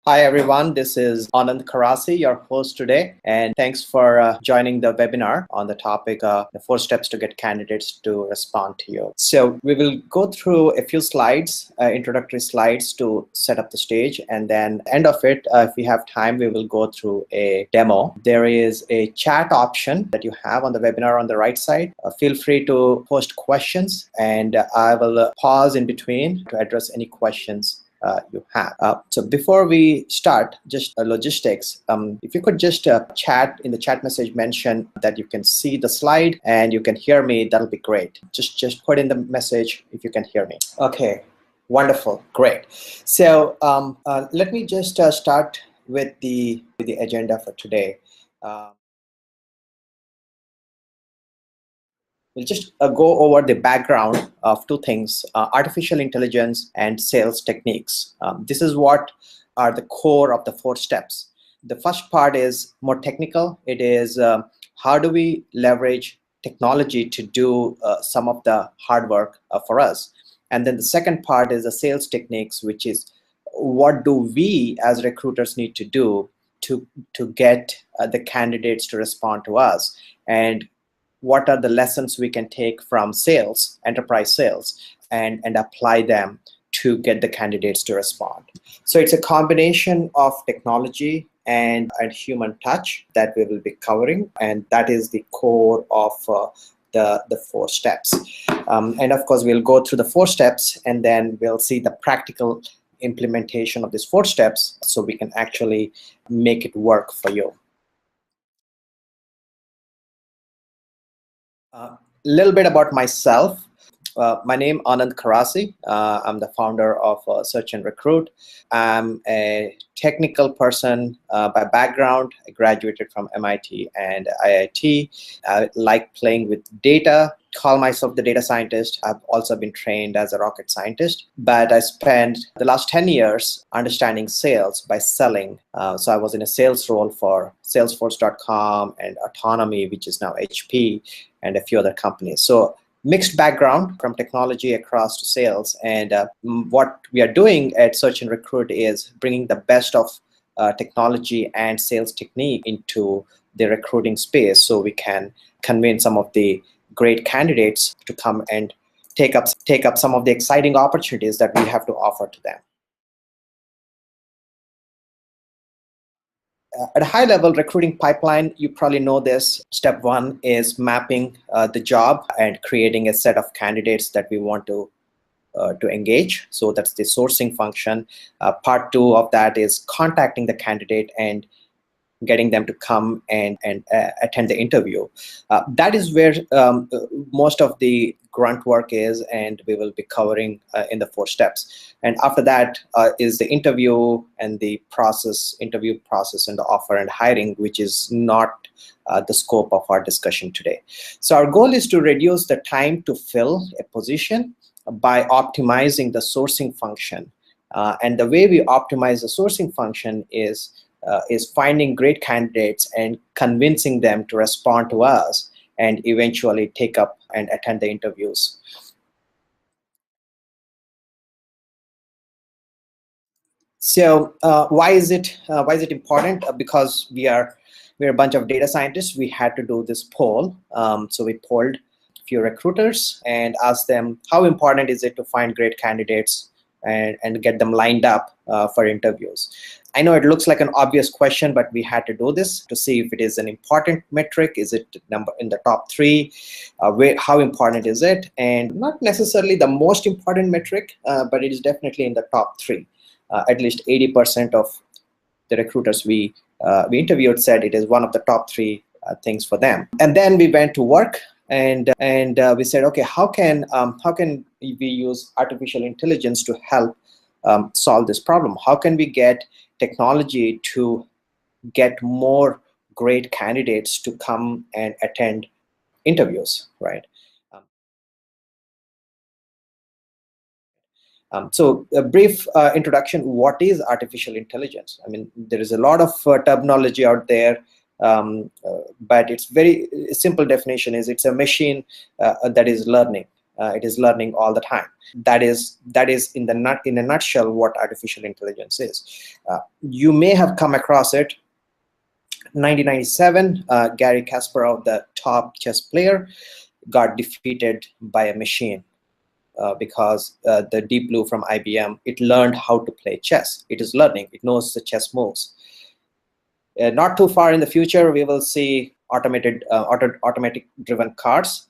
Hi everyone, this is Anand Karasi, your host today, and thanks for joining the webinar on the topic the 4 steps to get candidates to respond to you. So we will go through a few slides, introductory slides to set up the stage, and then end of it, if we have time, we will go through a demo. There is a chat option that you have on the webinar on the right side. Feel free to post questions, and I will pause in between to address any questions you have. So before we start, just logistics. If you could just chat in the chat message, mention that you can see the slide and you can hear me, that'll be great. Just put in the message if you can hear me. Okay, wonderful, great. So let me just start with the agenda for today. We'll just go over the background of two things, artificial intelligence and sales techniques. This is what are the core of the 4 steps. The first part is more technical. It is how do we leverage technology to do some of the hard work for us. And then the second part is the sales techniques, which is what do we as recruiters need to do to get the candidates to respond to us, and what are the lessons we can take from sales, enterprise sales, and apply them to get the candidates to respond. So it's a combination of technology and human touch that we will be covering, and that is the core of the 4 steps. And of course, we'll go through the 4 steps, and then we'll see the practical implementation of these 4 steps so we can actually make it work for you. A little bit about myself. My name is Anand Karasi. I'm the founder of Search and Recruit. I'm a technical person by background. I graduated from MIT and IIT. I like playing with data, call myself the data scientist. I've also been trained as a rocket scientist, but I spent the last 10 years understanding sales by selling. So I was in a sales role for Salesforce.com and Autonomy, which is now HP, and a few other companies. So mixed background from technology across to sales. And what we are doing at Search and Recruit is bringing the best of technology and sales technique into the recruiting space so we can convince some of the great candidates to come and take up some of the exciting opportunities that we have to offer to them. At a high level recruiting pipeline, you probably know this. Step 1 is mapping the job and creating a set of candidates that we want to engage. So that's the sourcing function. Part 2 of that is contacting the candidate and getting them to come and attend the interview. That is where most of the grunt work is, and we will be covering in the 4 steps. And after that is the interview and the interview process and the offer and hiring, which is not the scope of our discussion today. So our goal is to reduce the time to fill a position by optimizing the sourcing function. And the way we optimize the sourcing function is finding great candidates and convincing them to respond to us and eventually take up and attend the interviews. So why is it important? Because we're a bunch of data scientists. We had to do this poll. So we polled a few recruiters and asked them how important is it to find great candidates and get them lined up for interviews. I know it looks like an obvious question, but we had to do this to see if it is an important metric. Is it number in the top 3? How important is it? And not necessarily the most important metric, but it is definitely in the top 3. At least 80% of the recruiters we interviewed said it is one of the top 3 things for them. And then we went to work. And we said, okay, how can we use artificial intelligence to help solve this problem? How can we get technology to get more great candidates to come and attend interviews, right? So a brief introduction, what is artificial intelligence? I mean, there is a lot of terminology out there. But it's very simple definition is it's a machine that is learning. It is learning all the time. That is in a nutshell what artificial intelligence is. You may have come across it. 1997, Gary Kasparov, the top chess player, got defeated by a machine because the Deep Blue from IBM, it learned how to play chess. It is learning. It knows the chess moves. Not too far in the future, we will see automatic driven cars.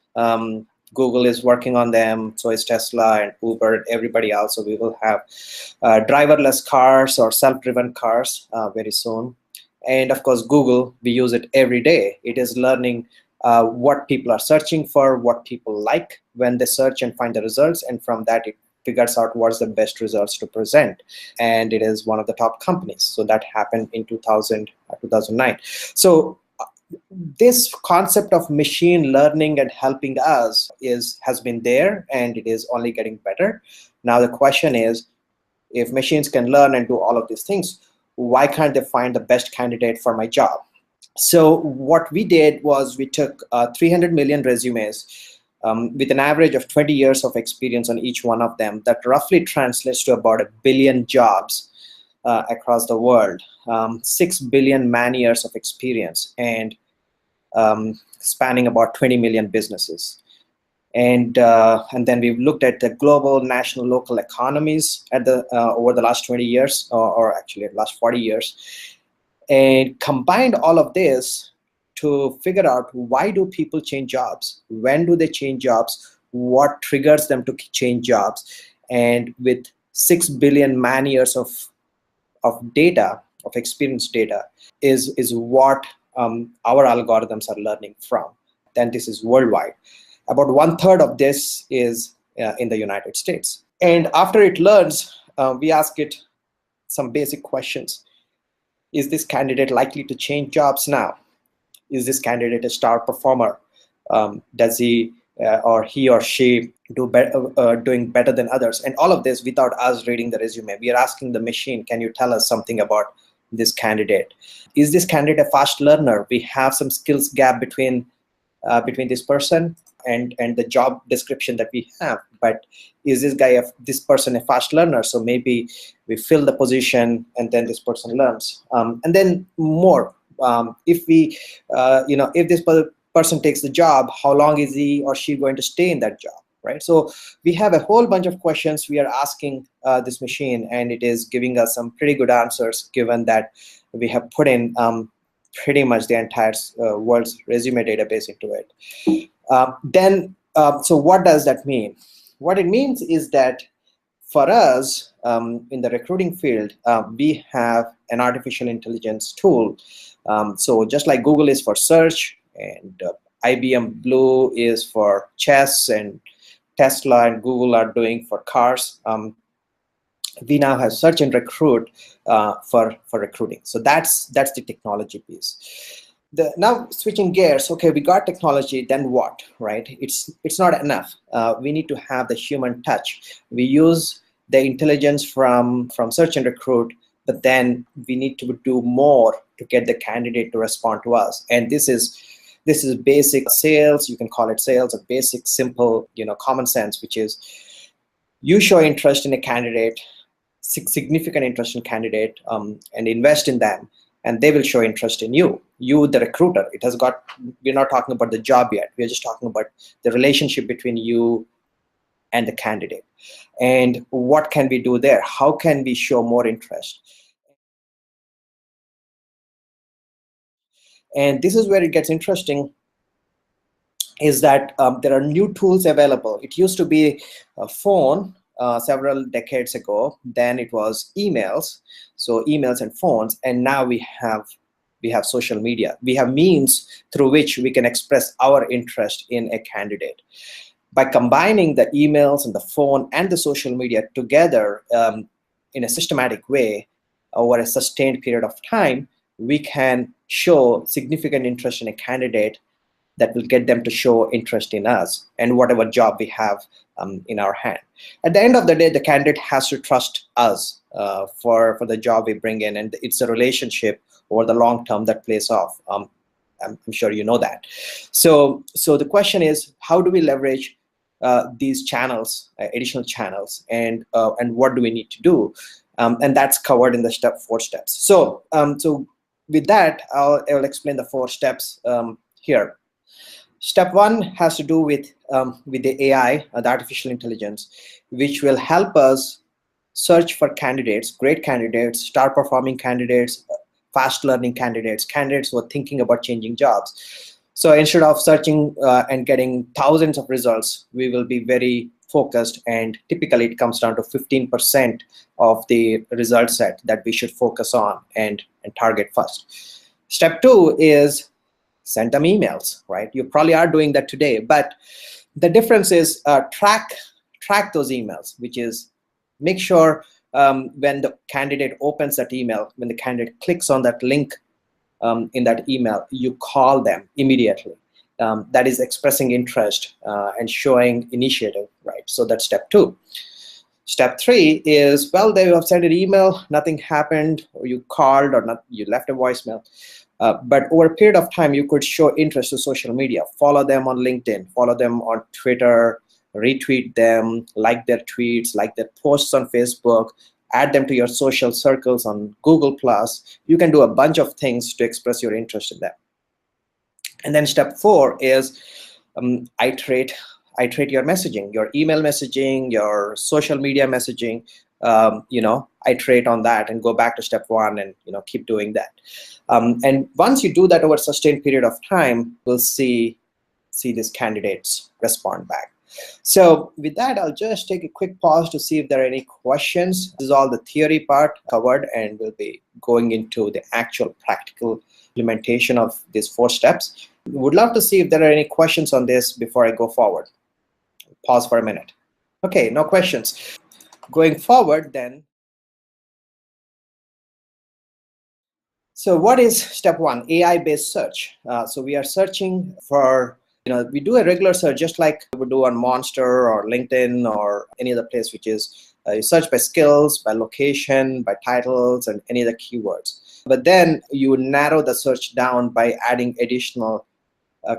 Google is working on them, so is Tesla and Uber and everybody else. So we will have driverless cars or self-driven cars very soon. And of course, Google, we use it every day. It is learning what people are searching for, what people like when they search and find the results. And from that, it figures out what's the best results to present. And it is one of the top companies. So that happened in 2009. So this concept of machine learning and helping us has been there, and it is only getting better. Now the question is, if machines can learn and do all of these things, why can't they find the best candidate for my job? So what we did was we took 300 million resumes with an average of 20 years of experience on each one of them. That roughly translates to about 1 billion jobs across the world, 6 billion man years of experience, and spanning about 20 million businesses. And then we've looked at the global, national, local economies at over the last 20 years, or actually the last 40 years, and combined all of this to figure out, why do people change jobs? When do they change jobs? What triggers them to change jobs? And with 6 billion man years of data, of experience data, is what our algorithms are learning from. Then this is worldwide. About 1/3 of this is in the United States. And after it learns, we ask it some basic questions. Is this candidate likely to change jobs now? Is this candidate a star performer? Does he or she doing better than others? And all of this without us reading the resume. We are asking the machine, can you tell us something about this candidate? Is this candidate a fast learner? We have some skills gap between this person and the job description that we have, but is this person a fast learner? So maybe we fill the position and then this person learns, and then more. If this person takes the job, how long is he or she going to stay in that job, right? So we have a whole bunch of questions we are asking this machine, and it is giving us some pretty good answers, given that we have put in pretty much the entire world's resume database into it. So what does that mean? What it means is that for us in the recruiting field, we have an artificial intelligence tool. So just like Google is for search, and IBM Blue is for chess, and Tesla and Google are doing for cars, we now have search and recruit for recruiting. So that's the technology piece. Now switching gears, okay, we got technology, then what, right? It's not enough. We need to have the human touch. We use the intelligence from search and recruit, but then we need to do more to get the candidate to respond to us. And this is basic sales. You can call it sales, a basic, simple, common sense, which is you show interest in a candidate, significant interest in candidate, and invest in them, and they will show interest in you, the recruiter. We're not talking about the job yet. We're just talking about the relationship between you and the candidate. And what can we do there? How can we show more interest? And this is where it gets interesting, is that there are new tools available. It used to be a phone several decades ago. Then it was emails, so emails and phones, and now we have social media. We have means through which we can express our interest in a candidate. By combining the emails and the phone and the social media together in a systematic way over a sustained period of time, we can show significant interest in a candidate that will get them to show interest in us and whatever job we have in our hand. At the end of the day, the candidate has to trust us for the job we bring in, and it's a relationship over the long term that plays off. I'm sure you know that. So the question is, how do we leverage these channels, additional channels, and what do we need to do, and that's covered in the four steps. So with that, I'll explain the 4 steps here. Step 1 has to do with the AI, the artificial intelligence, which will help us search for candidates, great candidates, star performing candidates, fast learning candidates, candidates who are thinking about changing jobs. So instead of searching and getting thousands of results, we will be very focused, and typically it comes down to 15% of the result set that we should focus on and target first. Step 2 is send them emails, right? You probably are doing that today, but the difference is track those emails, which is make sure when the candidate opens that email, when the candidate clicks on that link in that email, you call them immediately. That is expressing interest and showing initiative, right? So that's step 2. Step 3 is, well, they have sent an email, nothing happened, or you called, or not, you left a voicemail. But over a period of time, you could show interest to social media. Follow them on LinkedIn, follow them on Twitter, retweet them, like their tweets, like their posts on Facebook, add them to your social circles on Google+. You can do a bunch of things to express your interest in them. And then step 4 is iterate your messaging, your email messaging, your social media messaging. Iterate on that and go back to step 1 and keep doing that. And once you do that over a sustained period of time, we'll see these candidates respond back. So with that, I'll just take a quick pause to see if there are any questions. This is all the theory part covered, and we'll be going into the actual practical implementation of these 4 steps. Would love to see if there are any questions on this before I go forward. Pause for a minute. Okay, no questions. Going forward then. So what is step 1? AI-based search. So we are searching for, we do a regular search just like we would do on Monster or LinkedIn or any other place, which is you search by skills, by location, by titles, and any other keywords. But then you narrow the search down by adding additional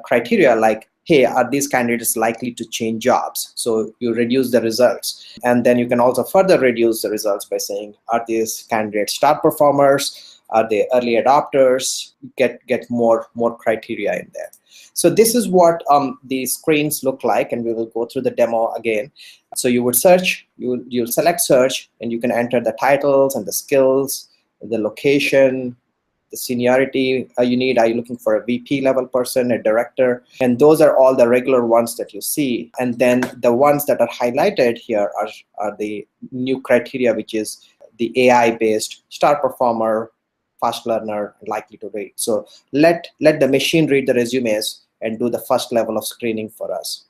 criteria like, hey, are these candidates likely to change jobs? So you reduce the results. And then you can also further reduce the results by saying, are these candidates star performers? Are they early adopters? Get more criteria in there. So this is what the screens look like, and we will go through the demo again. So you would search, you'll select search, and you can enter the titles and the skills, the location, the seniority you need. Are you looking for a VP level person, a director? And those are all the regular ones that you see. And then the ones that are highlighted here are the new criteria, which is the AI-based star performer, fast learner, likely to read. So let the machine read the resumes and do the first level of screening for us.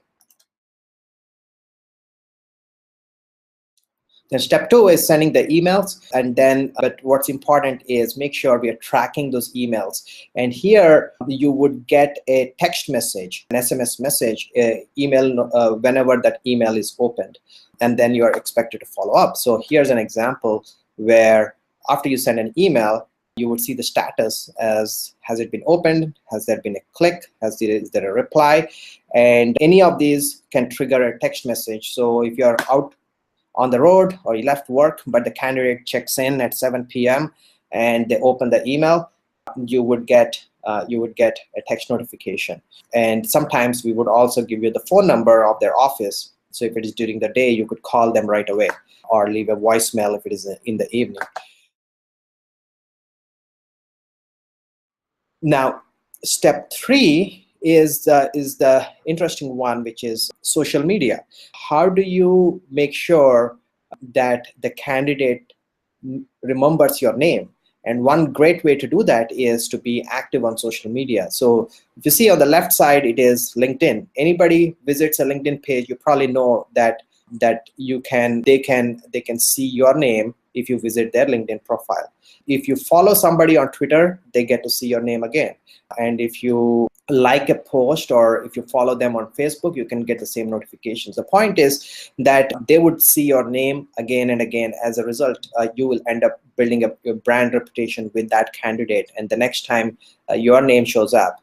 Then step 2 is sending the emails, and then but what's important is make sure we are tracking those emails. And here you would get a text message, an SMS message, email whenever that email is opened, and then you are expected to follow up. So here's an example where after you send an email, you would see the status as, has it been opened? Has there been a click? Is there a reply? And any of these can trigger a text message. So if you're out on the road or you left work, but the candidate checks in at 7 p.m. and they open the email, you would get a text notification. And sometimes we would also give you the phone number of their office. So if it is during the day, you could call them right away or leave a voicemail if it is in the evening. Now, step 3 is the interesting one, which is social media. How do you make sure that the candidate remembers your name? And one great way to do that is to be active on social media. So if you see on the left side, it is LinkedIn. Anybody visits a LinkedIn page, you probably know that they can see your name if you visit their LinkedIn profile. If you follow somebody on Twitter, they get to see your name again. And if you like a post or if you follow them on Facebook, you can get the same notifications. The point is that they would see your name again and again. As a result, you will end up building up your brand reputation with that candidate. And the next time your name shows up,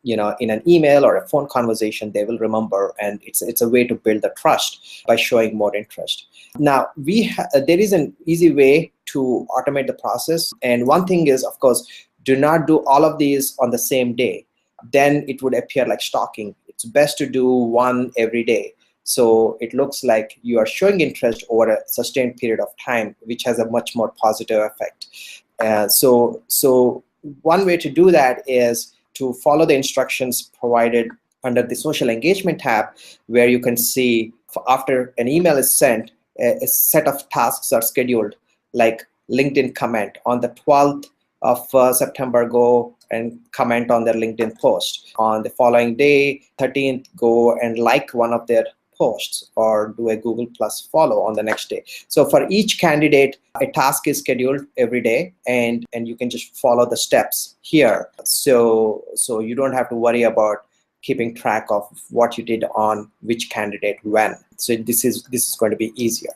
in an email or a phone conversation, they will remember, and it's a way to build the trust by showing more interest. Now there is an easy way to automate the process, and one thing is, of course, do not do all of these on the same day. Then it would appear like stalking. It's best to do one every day, so it looks like you are showing interest over a sustained period of time, which has a much more positive effect. So one way to do that is to follow the instructions provided under the social engagement tab, where you can see after an email is sent, a set of tasks are scheduled, like LinkedIn comment on the 12th of September, go and comment on their LinkedIn post. On the following day, 13th, go and like one of their posts or do a Google Plus follow on the next day. So for each candidate, a task is scheduled every day, and you can just follow the steps here. So you don't have to worry about keeping track of what you did on which candidate when. So this is going to be easier.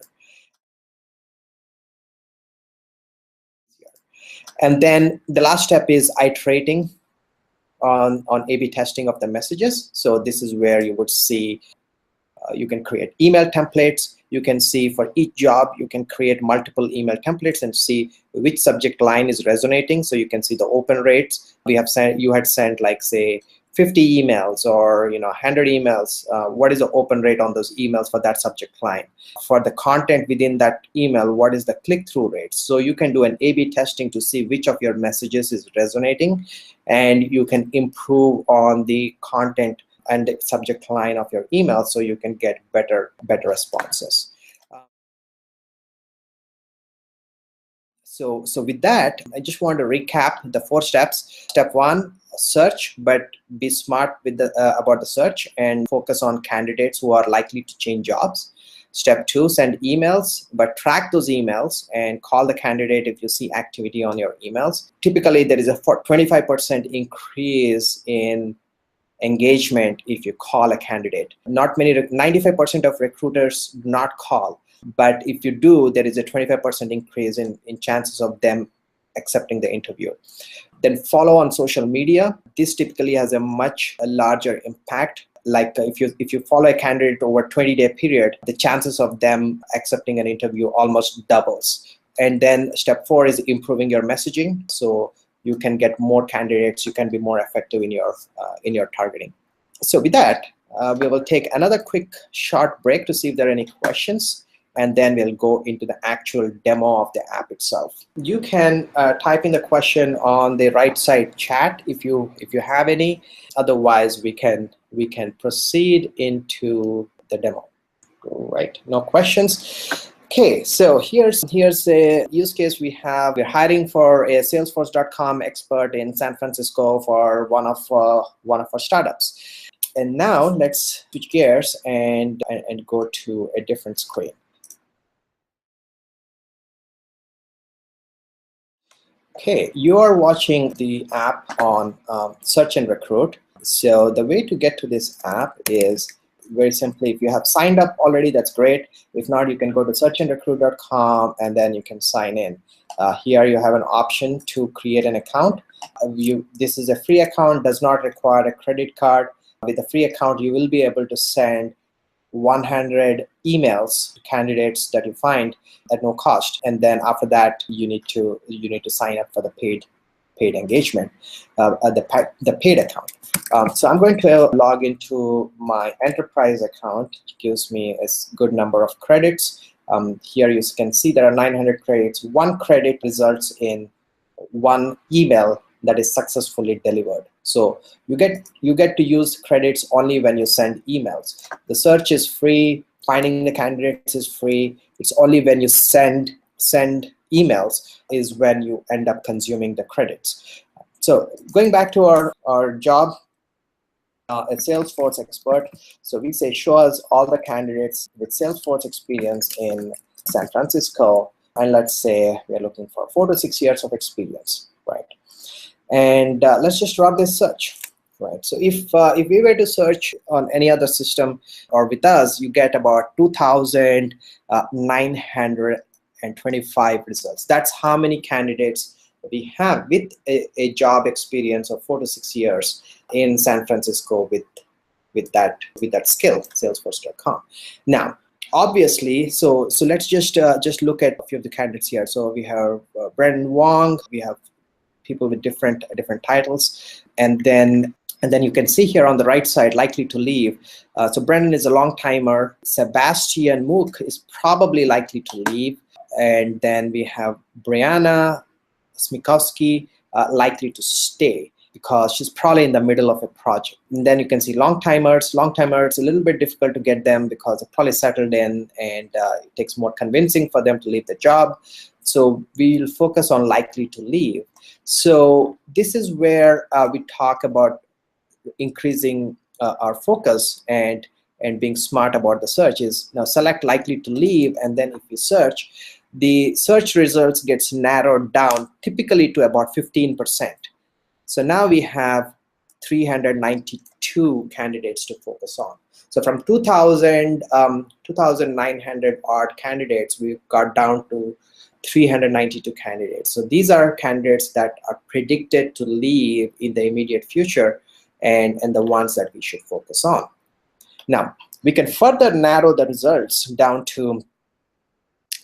And then the last step is iterating on A/B testing of the messages. So this is where you would see you can create email templates. You can see for each job, you can create multiple email templates and see which subject line is resonating. So you can see the open rates. You had sent, like, say, 50 emails or 100 emails. What is the open rate on those emails for that subject line? For the content within that email, what is the click-through rate? So you can do an A/B testing to see which of your messages is resonating, and you can improve on the content and the subject line of your email, so you can get better responses. So with that, I just want to recap the 4 steps. Step 1, search, but be smart with about the search and focus on candidates who are likely to change jobs. Step 2, send emails, but track those emails and call the candidate if you see activity on your emails. Typically, there is a 25% increase in engagement if you call a candidate. Not many, 95% of recruiters do not call, but if you do, there is a 25% increase in chances of them accepting the interview. Then follow on social media. This typically has a much larger impact. Like if you follow a candidate over a 20-day period, the chances of them accepting an interview almost doubles. And then step 4 is improving your messaging, so you can get more candidates. You can be more effective in your targeting. So with that, we will take another quick short break to see if there are any questions, and then we'll go into the actual demo of the app itself. You can type in the question on the right side chat if you have any. Otherwise, we can proceed into the demo. Right, no questions. Okay, so here's a use case we have. We're hiring for a Salesforce.com expert in San Francisco for one of our startups. And now let's switch gears and go to a different screen. Okay, you are watching the app on Search and Recruit. So the way to get to this app is very simply, if you have signed up already, that's great. If not, you can go to searchandrecruit.com and then you can sign in. Here you have an option to create an account. This is a free account, does not require a credit card. With a free account, you will be able to send 100 emails to candidates that you find at no cost, and then after that, you need to sign up for the paid engagement, the paid account. So I'm going to log into my enterprise account. It gives me a good number of credits. Here you can see there are 900 credits. 1 credit results in 1 email that is successfully delivered. So you get to use credits only when you send emails. The search is free. Finding the candidates is free. It's only when you send emails is when you end up consuming the credits. So going back to our job, a Salesforce expert. So we say show us all the candidates with Salesforce experience in San Francisco, and let's say we're looking for 4 to 6 years of experience, right? And let's just run this search, right? So if we were to search on any other system or with us, you get about 2,925 results. That's how many candidates we have with a job experience of 4 to 6 years in San Francisco with that skill, Salesforce.com. Now, obviously, so let's just look at a few of the candidates here. So we have Brendan Wong, we have people with different titles, and then you can see here on the right side, likely to leave. So Brendan is a long timer. Sebastian Mook is probably likely to leave, and then we have Brianna Smikowski, likely to stay because she's probably in the middle of a project. And then you can see long timers. Long timers, a little bit difficult to get them because they're probably settled in, and it takes more convincing for them to leave the job. So we'll focus on likely to leave. So this is where we talk about increasing our focus and being smart about the search. Is now select likely to leave, and then if you search, the search results gets narrowed down typically to about 15%. So now we have 392 candidates to focus on. So from 2,900 odd candidates, we've got down to 392 candidates. So these are candidates that are predicted to leave in the immediate future, and the ones that we should focus on. Now, we can further narrow the results down to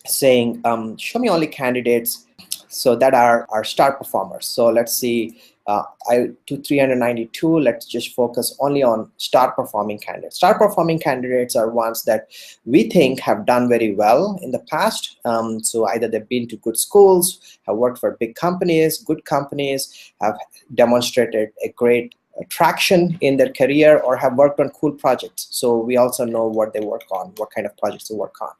saying, show me only candidates so that are star performers. So let's see, to 392, let's just focus only on star performing candidates. Star performing candidates are ones that we think have done very well in the past. So either they've been to good schools, have worked for big companies, good companies, have demonstrated a great traction in their career, or have worked on cool projects. So we also know what they work on, what kind of projects they work on.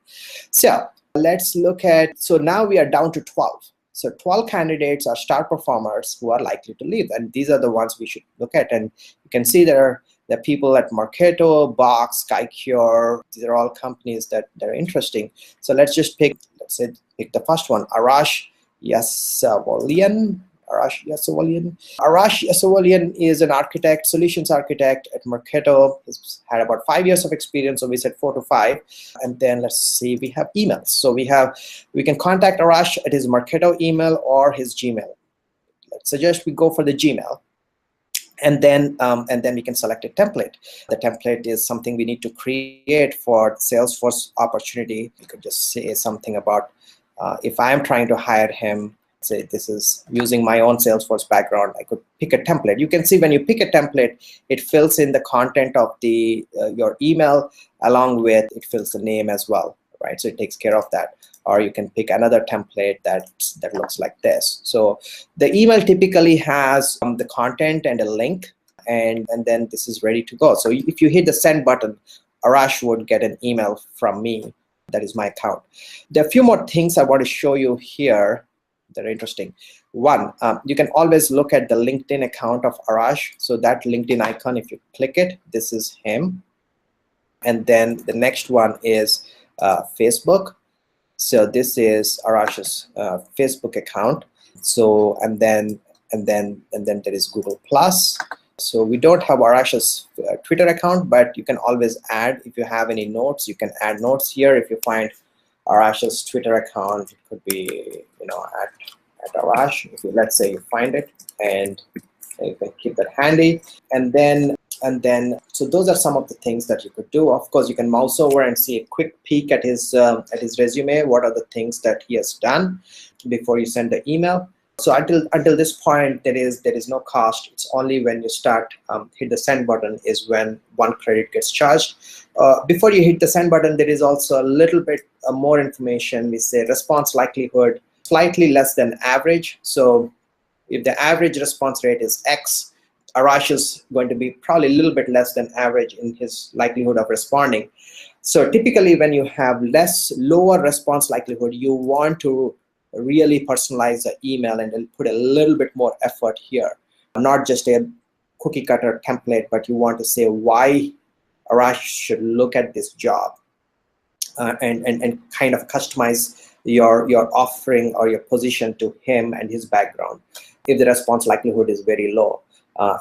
So let's look at, so now we are down to 12. So 12 candidates are star performers who are likely to leave, and these are the ones we should look at. And you can see there are the people at Marketo, Box, SkyCure. These are all companies that are interesting. So let's just pick, let's say, pick the first one, Arash Yasavalian. Arash Yasavalian is an architect, solutions architect at Marketo. He's had about 5 years of experience, so we said 4 to 5. And then let's see, we have emails. So we can contact Arash at his Marketo email or his Gmail. Let's suggest we go for the Gmail. And then we can select a template. The template is something we need to create for Salesforce opportunity. You could just say something about if I am trying to hire him, say this is using my own Salesforce background, I could pick a template. You can see when you pick a template, it fills in the content of the your email, along with it fills the name as well, right? So it takes care of that. Or you can pick another template that looks like this. So the email typically has the content and a link, and then this is ready to go. So if you hit the send button, Arash would get an email from me. That is my account. There are a few more things I want to show you here that are interesting. One, you can always look at the LinkedIn account of Arash. So that LinkedIn icon, if you click it, this is him. And then the next one is Facebook. So this is Arash's Facebook account. So and then there is Google Plus. So we don't have Arash's Twitter account, but you can always add, if you have any notes, you can add notes here. If you find Arash's Twitter account, it could be, at Arash. If you, let's say you find it, and you can keep that handy. And then, so those are some of the things that you could do. Of course, you can mouse over and see a quick peek at his resume. What are the things that he has done before you send the email? So until this point, there is no cost. It's only when you start hit the send button is when 1 credit gets charged. Before you hit the send button, there is also a little bit more information. We say response likelihood slightly less than average. So if the average response rate is X, Arash is going to be probably a little bit less than average in his likelihood of responding. So typically when you have lower response likelihood, you want to really personalize the email and put a little bit more effort here. Not just a cookie cutter template, but you want to say why Arash should look at this job, and kind of customize your offering or your position to him and his background if the response likelihood is very low.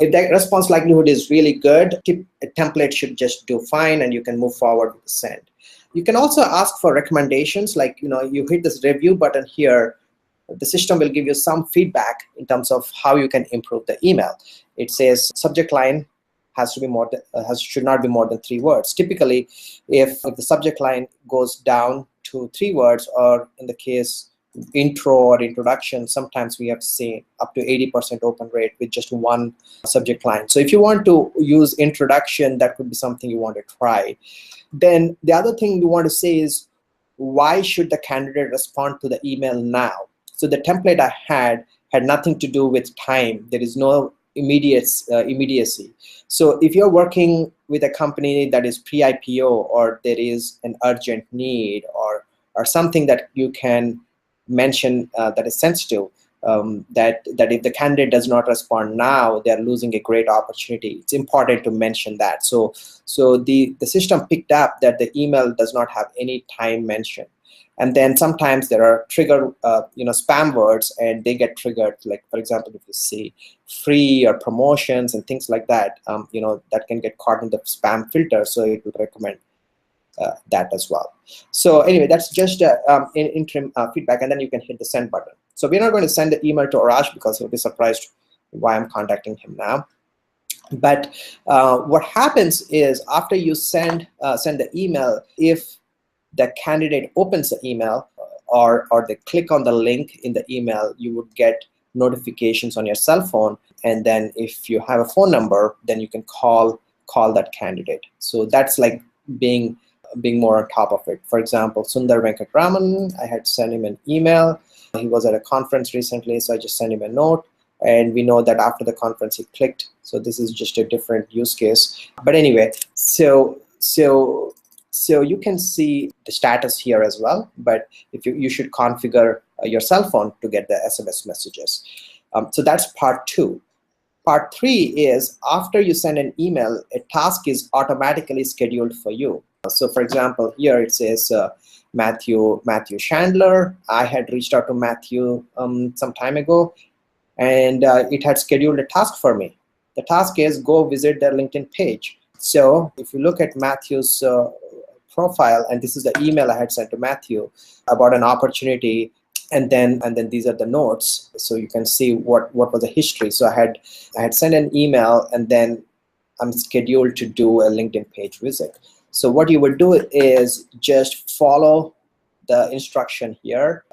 If that response likelihood is really good, a template should just do fine, and you can move forward with the send. You can also ask for recommendations, like you hit this review button here. the system will give you some feedback in terms of how you can improve the email. It says subject line has to be more than, should not be more than 3 words. Typically, if the subject line goes down to 3 words, or in the case intro or introduction, sometimes we have seen up to 80% open rate with just one subject line. So if you want to use introduction, that could be something you want to try. Then the other thing you want to say is, why should the candidate respond to the email now? So the template I had nothing to do with time. There is no immediacy. So if you're working with a company that is pre-IPO, or there is an urgent need, or something that you can mention that is sensitive, that if the candidate does not respond now, they're losing a great opportunity. It's important to mention that. So the system picked up that the email does not have any time mentioned. And then sometimes there are trigger, spam words, and they get triggered. Like, for example, if you see free or promotions and things like that, that can get caught in the spam filter. So it would recommend that as well. So anyway, that's just interim feedback, and then you can hit the send button. So we're not going to send the email to Arash because he'll be surprised why I'm contacting him now. But what happens is, after you send the email, if the candidate opens the email, or they click on the link in the email, you would get notifications on your cell phone. And then if you have a phone number, then you can call that candidate. So that's like being more on top of it. For example, Sundar Venkatraman, I had sent him an email. He was at a conference recently, so I just sent him a note. And we know that after the conference he clicked. So this is just a different use case. But anyway, so you can see the status here as well. But if you should configure your cell phone to get the SMS messages. So that's part 2. Part 3 is, after you send an email, a task is automatically scheduled for you. So for example, here it says Matthew Chandler. I had reached out to Matthew some time ago, and it had scheduled a task for me. The task is, go visit their LinkedIn page. So if you look at Matthew's profile, and this is the email I had sent to Matthew about an opportunity, and then these are the notes, so you can see what was the history. So I had sent an email, and then I'm scheduled to do a LinkedIn page visit. So what you would do is just follow the instruction here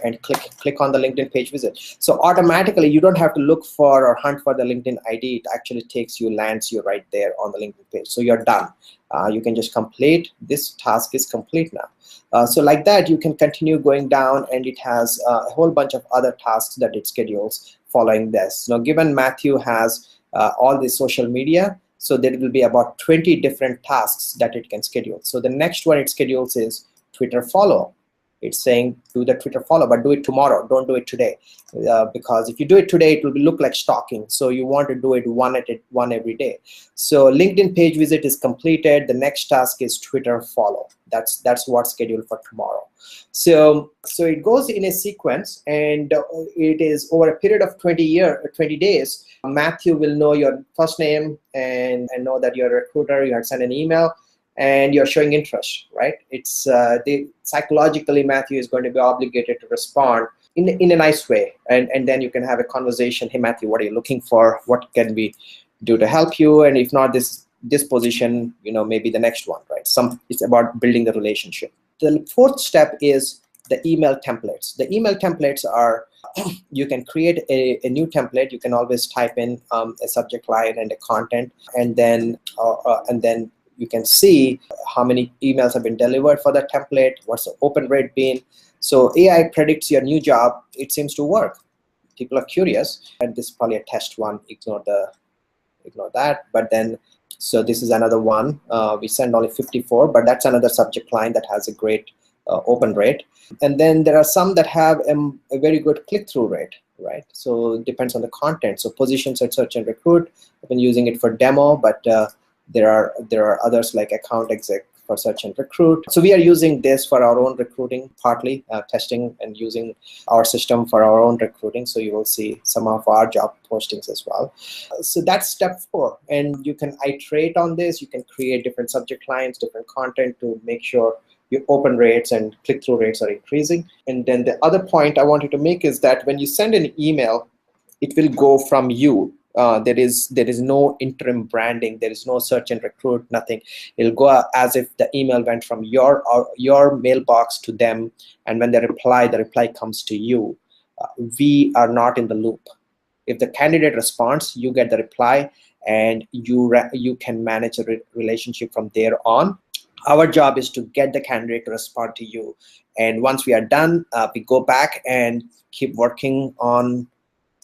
and click on the LinkedIn page visit. So automatically, you don't have to look for or hunt for the LinkedIn ID. It actually lands you right there on the LinkedIn page. So you're done. You can just complete. This task is complete now. So like that, you can continue going down, and it has a whole bunch of other tasks that it schedules following this. Now, given Matthew has all the social media, so there will be about 20 different tasks that it can schedule. So the next one it schedules is Twitter follow. It's saying do the Twitter follow, but do it tomorrow. Don't do it today, because if you do it today, it will look like stalking. So you want to do it one every day. So LinkedIn page visit is completed. The next task is Twitter follow. That's what's scheduled for tomorrow. So it goes in a sequence, and it is over a period of 20 days. Matthew will know your first name and know that you're a recruiter. You had sent an email, and you're showing interest, right? It's psychologically, Matthew is going to be obligated to respond in a nice way, and then you can have a conversation. Hey, Matthew, what are you looking for? What can we do to help you? And if not this position, maybe the next one, right? It's about building the relationship. The 4th step is the email templates. The email templates are, you can create a new template. You can always type in a subject line and a content, and then you can see how many emails have been delivered for that template, what's the open rate been. So AI predicts your new job. It seems to work. People are curious, and this is probably a test one. Ignore that. But then, so this is another one. We send only 54, but that's another subject line that has a great open rate. And then there are some that have a very good click-through rate, right? So it depends on the content. So positions at Search and Recruit, I've been using it for demo, but there are others like account exec for Search and Recruit. So we are using this for our own recruiting, partly testing and using our system for our own recruiting. So you will see some of our job postings as well. So that's step 4. And you can iterate on this. You can create different subject lines, different content to make sure your open rates and click-through rates are increasing. And then the other point I wanted to make is that when you send an email, it will go from you. There is no interim branding. There is no search and recruit, nothing. It'll go as if the email went from your mailbox to them, and when they reply, the reply comes to you. We are not in the loop. If the candidate responds, you get the reply, and you can manage a relationship from there on. Our job is to get the candidate to respond to you, and once we are done, we go back and keep working on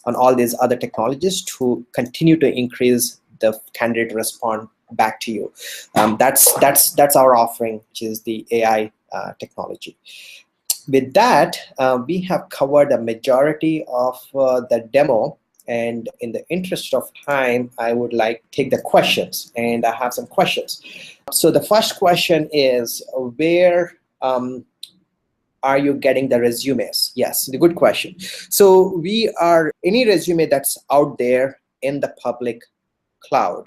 all these other technologies to continue to increase the candidate respond back to you. That's our offering, which is the AI technology. With that, we have covered a majority of the demo, and in the interest of time, I would like to take the questions, and I have some questions. So the first question is, where are you getting the resumes? Yes, the good question. So we are, any resume that's out there in the public cloud,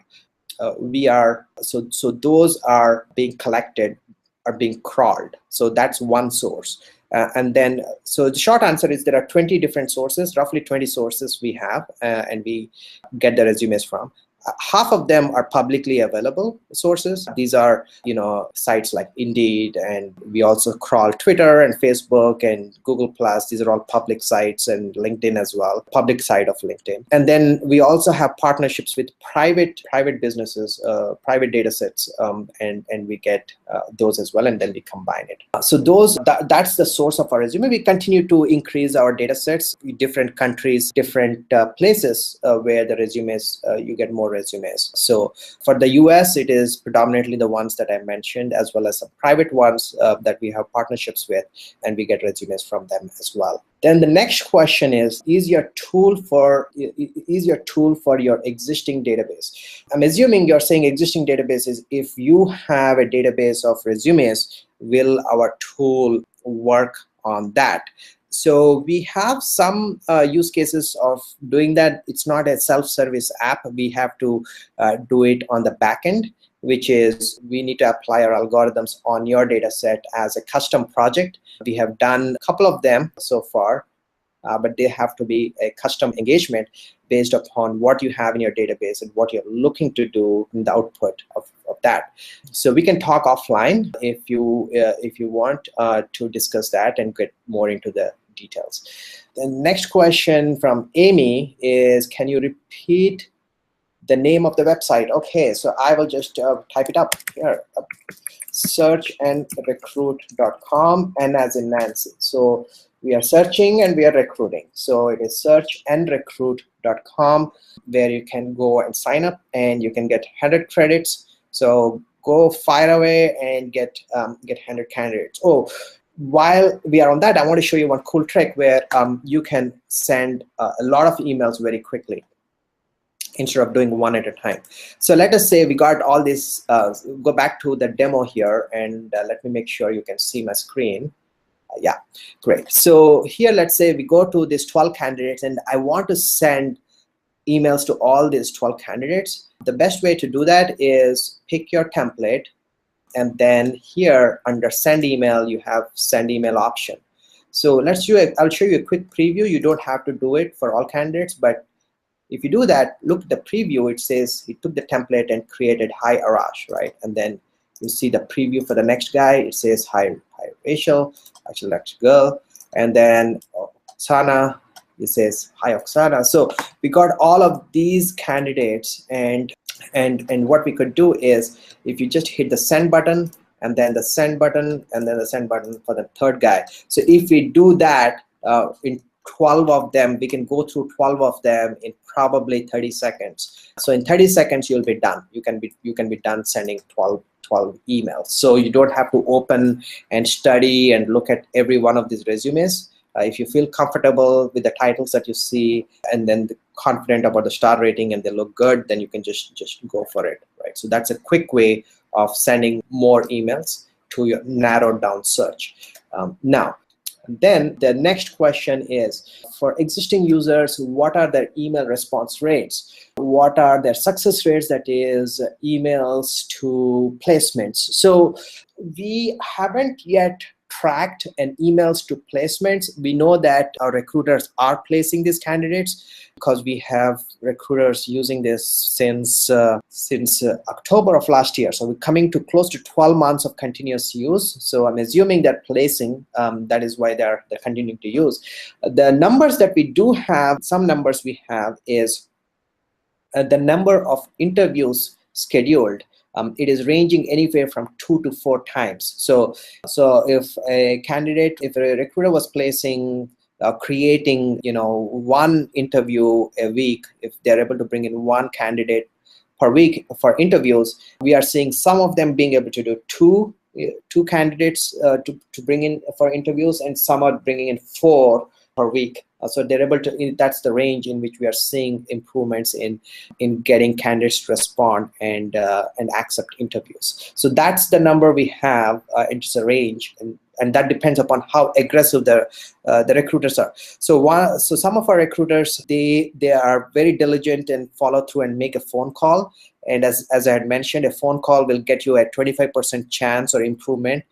so those are being collected, are being crawled. So that's one source. And then, so the short answer is there are 20 different sources, roughly 20 sources we have, and we get the resumes from. Half of them are publicly available sources. These are, sites like Indeed, and we also crawl Twitter and Facebook and Google+. These are all public sites, and LinkedIn as well, public side of LinkedIn. And then we also have partnerships with private businesses, private data sets, and we get those as well, and then we combine it. So that's the source of our resume. We continue to increase our data sets, different countries, different places where the resumes, you get more resumes. So for the US, it is predominantly the ones that I mentioned, as well as some private ones that we have partnerships with, and we get resumes from them as well. Then the next question is your tool for your existing database? I'm assuming you're saying existing databases. If you have a database of resumes, will our tool work on that? So we have some use cases of doing that. It's not a self-service app. We have to do it on the back end, which is we need to apply our algorithms on your data set as a custom project. We have done a couple of them so far, but they have to be a custom engagement based upon what you have in your database and what you're looking to do in the output of that. So we can talk offline if you want to discuss that and get more into the details. The next question from Amy is, can you repeat the name of the website? Okay, so I will just type it up here, searchandrecruit.com, and as in Nancy. So we are searching and we are recruiting. So it is searchandrecruit.com, where you can go and sign up, and you can get 100 credits. So go fire away and get 100 candidates. Oh, while we are on that, I want to show you one cool trick where you can send a lot of emails very quickly instead of doing one at a time. So let us say we got all this, go back to the demo here, and let me make sure you can see my screen. Yeah, great. So here, let's say we go to these 12 candidates, and I want to send emails to all these 12 candidates. The best way to do that is pick your template, and then here under send email, you have send email option. So I'll show you a quick preview. You don't have to do it for all candidates, but if you do that, look at the preview. It says he took the template and created hi Arash, right? And then you see the preview for the next guy. It says hi Rachel, actually that's girl, and then Oksana. It says hi Oksana. So we got all of these candidates, and what we could do is if you just hit the send button, and then the send button, and then the send button for the third guy. So if we do that in 12 of them, we can go through 12 of them in probably 30 seconds. So in 30 seconds, you'll be done. You can be done sending 12 emails. So you don't have to open and study and look at every one of these resumes. If you feel comfortable with the titles that you see, and then confident about the star rating, and they look good, then you can just go for it, right? So that's a quick way of sending more emails to your narrowed down search. Now, then the next question is, for existing users, what are their email response rates? What are their success rates, that is emails to placements? So We haven't yet tracked an emails to placements. We know that our recruiters are placing these candidates because we have recruiters using this since October of last year. So we're coming to close to 12 months of continuous use. So I'm assuming they're placing. That is why they're continuing to use. The numbers that we do have, some numbers we have is the number of interviews scheduled. It is ranging anywhere from 2 to 4 times. So if a recruiter was placing, creating, one interview a week, if they're able to bring in one candidate per week for interviews, we are seeing some of them being able to do two candidates to bring in for interviews, and some are bringing in 4 per week. So they're able to, that's the range in which we are seeing improvements in getting candidates to respond and accept interviews. So that's the number we have. It's a range, and that depends upon how aggressive the recruiters are. So some of our recruiters, they are very diligent and follow through and make a phone call. And as I had mentioned, a phone call will get you a 25% chance or improvement.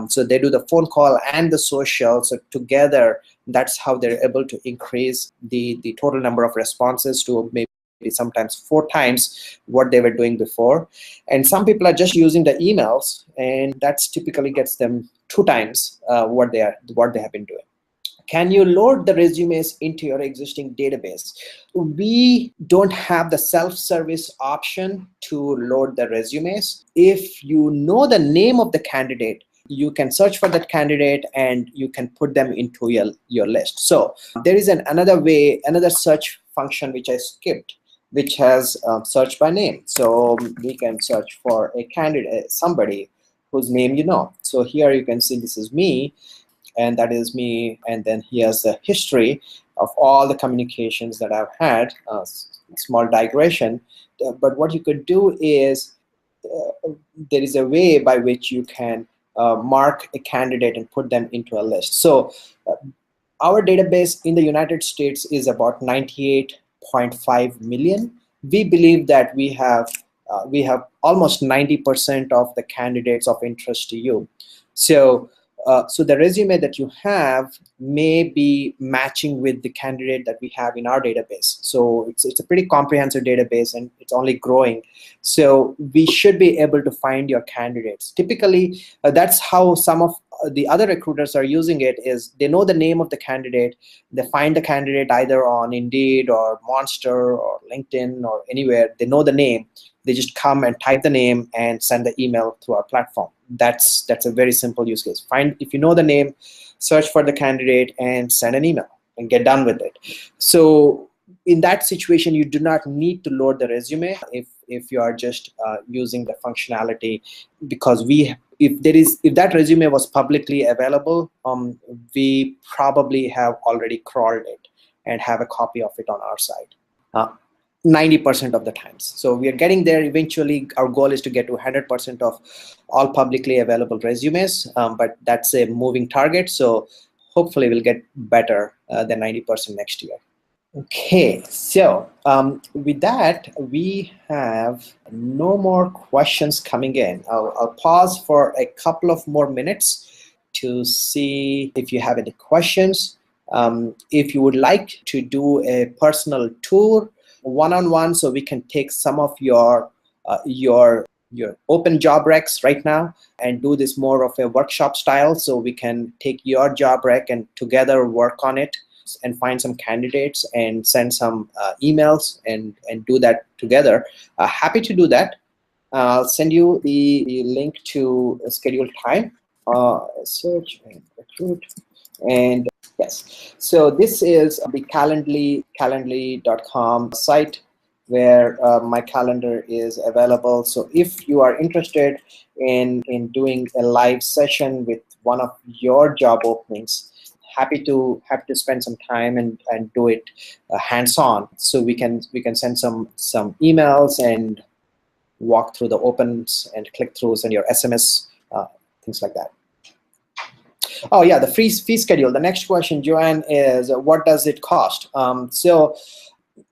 So they do the phone call and the social. So together, that's how they're able to increase the total number of responses to maybe sometimes 4 times what they were doing before. And some people are just using the emails, and that's typically gets them 2 times what they have been doing. Can you load the resumes into your existing database? We don't have the self-service option to load the resumes. If you know the name of the candidate, you can search for that candidate and you can put them into your list. So there is another search function which I skipped, which has search by name. So we can search for a candidate, somebody whose name you know. So here you can see this is me, and that is me, and then here's the history of all the communications that I've had. Small digression, but what you could do is there is a way by which you can mark a candidate and put them into a list. So our database in the United States is about 98.5 million. We believe that we have almost 90% of the candidates of interest to you. So the resume that you have may be matching with the candidate that we have in our database. So it's a pretty comprehensive database, and it's only growing. So we should be able to find your candidates. Typically, that's how some of the other recruiters are using it, is they know the name of the candidate. They find the candidate either on Indeed or Monster or LinkedIn or anywhere. They know the name. They just come and type the name and send the email through our platform. That's a very simple use case. If you know the name, search for the candidate and send an email and get done with it. So in that situation, you do not need to load the resume if you are just using the functionality, because if that resume was publicly available, we probably have already crawled it and have a copy of it on our side. 90% of the times. So we are getting there eventually. Our goal is to get to 100% of all publicly available resumes, but that's a moving target. So hopefully we'll get better than 90% next year. Okay, so with that, we have no more questions coming in. I'll pause for a couple of more minutes to see if you have any questions. If you would like to do a personal tour, one-on-one, so we can take some of your open job recs right now and do this more of a workshop style, so we can take your job rec and together work on it and find some candidates and send some emails and do that together. Happy to do that. I'll send you the link to schedule time, search and recruit. And yes, so this is the calendly.com site where my calendar is available. So if you are interested in doing a live session with one of your job openings, happy to spend some time and do it hands-on. So we can send some emails and walk through the opens and click-throughs and your SMS, things like that. Oh yeah, the fee schedule. The next question, Joanne, is what does it cost? So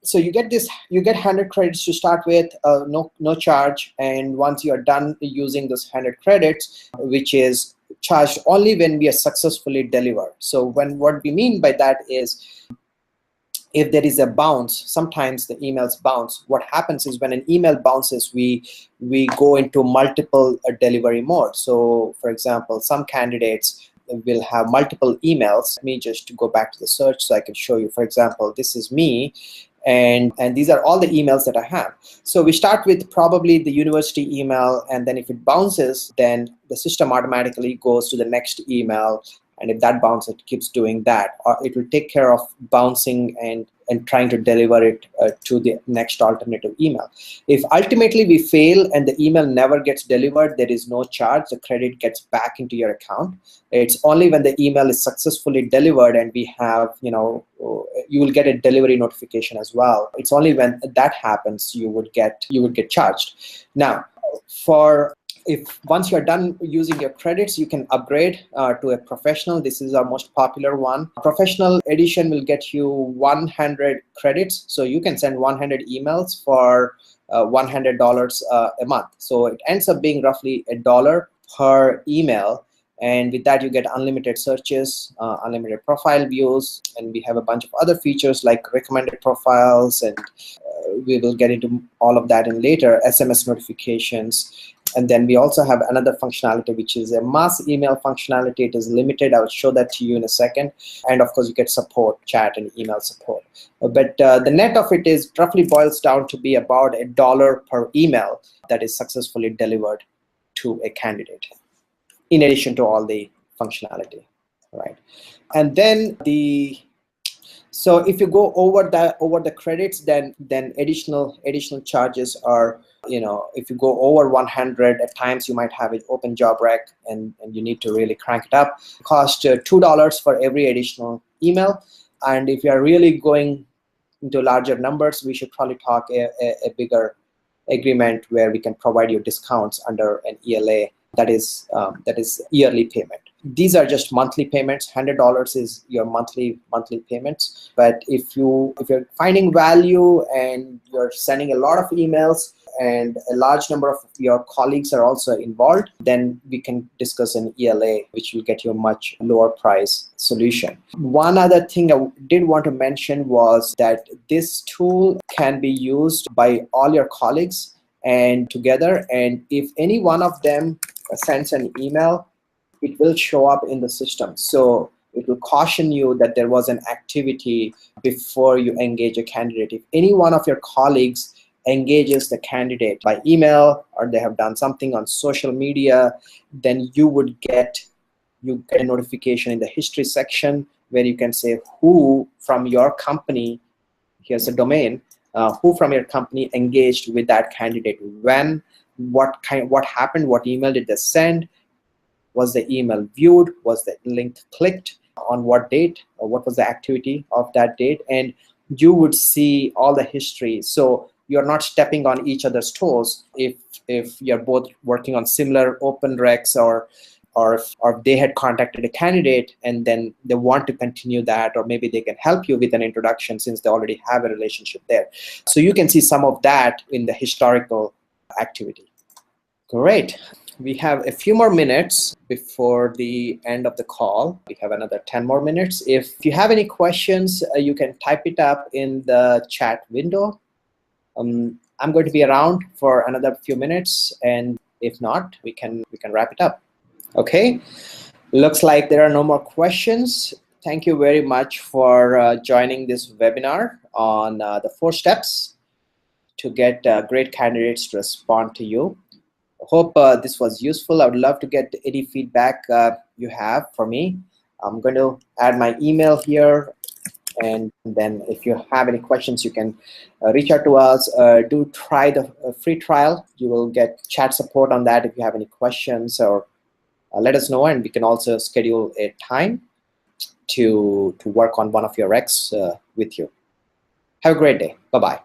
So you get 100 credits to start with, no charge. And once you are done using those 100 credits, which is charged only when we are successfully delivered. So what we mean by that is, if there is a bounce, sometimes the emails bounce. What happens is, when an email bounces, we go into multiple delivery mode. So for example, some candidates will have multiple emails. Let me just go back to the search so I can show you. For example, this is me, and these are all the emails that I have. So we start with probably the university email, and then if it bounces, then the system automatically goes to the next email. And if that bounces, it keeps doing that, or it will take care of bouncing and trying to deliver it to the next alternative email. If ultimately we fail and the email never gets delivered, there is no charge. The credit gets back into your account. It's only when the email is successfully delivered and we have, you will get a delivery notification as well. It's only when that happens you would get charged. Now, if once you're done using your credits, you can upgrade to a professional. This is our most popular one. Professional edition will get you 100 credits. So you can send 100 emails for $100 a month. So it ends up being roughly $1 per email. And with that, you get unlimited searches, unlimited profile views, and we have a bunch of other features like recommended profiles, and we will get into all of that in later, SMS notifications. And then we also have another functionality, which is a mass email functionality. It is limited. I will show that to you in a second. And of course, you get support, chat, and email support. But the net of it is roughly boils down to be about $1 per email that is successfully delivered to a candidate, in addition to all the functionality, right? And then so if you go over the credits, then additional charges are, if you go over 100 at times, you might have an open job rec, and you need to really crank it up. It costs $2 for every additional email. And if you are really going into larger numbers, we should probably talk a bigger agreement where we can provide you discounts under an ELA that is yearly payment. These are just monthly payments. $100 is your monthly payments. But if you're finding value and you're sending a lot of emails and a large number of your colleagues are also involved, then we can discuss an ELA, which will get you a much lower price solution. One other thing I did want to mention was that this tool can be used by all your colleagues and together. And if any one of them sends an email, it will show up in the system. So it will caution you that there was an activity before you engage a candidate. If any one of your colleagues engages the candidate by email, or they have done something on social media, then you get a notification in the history section where you can say who from your company, here's a domain, who from your company engaged with that candidate, when, what happened, what email did they send, was the email viewed, was the link clicked, on what date, or what was the activity of that date, and you would see all the history. So you're not stepping on each other's toes if you're both working on similar open recs, or if they had contacted a candidate and then they want to continue that, or maybe they can help you with an introduction since they already have a relationship there. So you can see some of that in the historical activity. Great. We have a few more minutes before the end of the call. We have another 10 more minutes. If you have any questions, you can type it up in the chat window. I'm going to be around for another few minutes, and if not, we can wrap it up. Okay. Looks like there are no more questions. Thank you very much for joining this webinar on the 4 steps to get great candidates to respond to you. I hope this was useful. I would love to get any feedback you have for me. I'm going to add my email here, and then if you have any questions, you can reach out to us. Do try the free trial. You will get chat support on that if you have any questions, or let us know, and we can also schedule a time to work on one of your recs with you. Have a great day. Bye-bye.